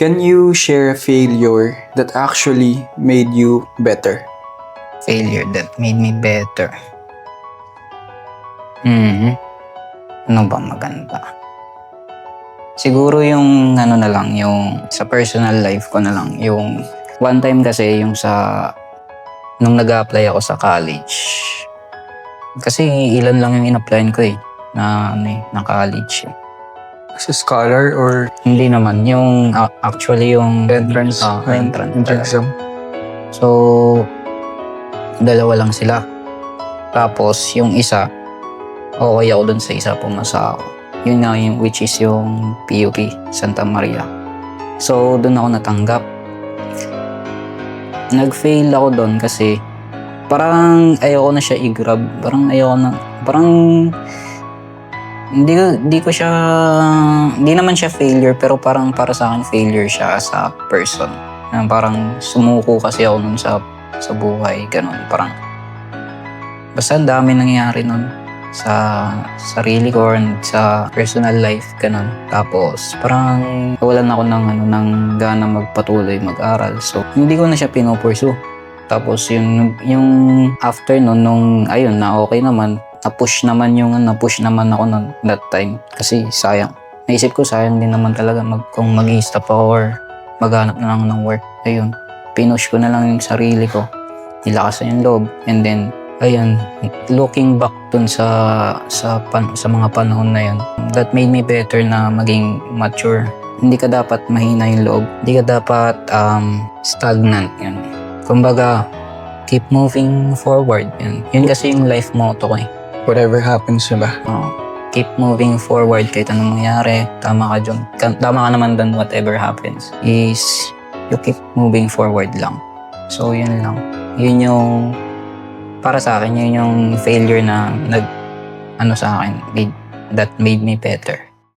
Can you share a failure that actually made you better? Failure that made me better. Ano ba maganda? Siguro yung ano na lang, yung sa personal life ko na lang. Yung one time kasi yung nung nag-a-apply ako sa college. Kasi ilan lang yung in-applyan ko na college eh. As a scholar or Hindi naman, yung actually yung entrance? entrance talaga. exam? So, dalawa lang sila. Tapos, yung isa, okay ako dun sa isa, pumasa ako. Yun nga yung, which is yung PUP, Santa Maria. So, dun ako natanggap. Nag-fail ako dun kasi parang ayoko na siya i-grab. Hindi naman siya failure, pero parang para sa akin failure siya as a person. Na parang sumuko kasi ako nun sa buhay, ganun. Parang, basta ang dami nangyari nun sa sarili ko or sa personal life, ganun. Tapos, parang nawalan ako ng gana magpatuloy mag-aral. So, hindi ko na siya pinopursue. Tapos, yung after nun, ayun, na okay naman, na-push naman ako nun that time. Kasi sayang. Naisip ko sayang din naman talaga kung mag-i-stop ako or maghanap na lang ng work. Ayun, pinush ko na lang yung sarili ko. Nilakas na yung loob. And then, ayun, looking back dun sa mga panahon na yun, that made me better na maging mature. Hindi ka dapat mahina yung loob. Hindi ka dapat stagnant. Yun. Kumbaga, keep moving forward. Yun kasi yung life motto ko eh. Whatever happens, diba? Keep moving forward kahit anong mangyari. Tama ka dyan. Tama ka naman dun, whatever happens. Is you keep moving forward lang. So, yun lang. Yun yung, para sa akin, yun yung failure na sa akin, that made me better.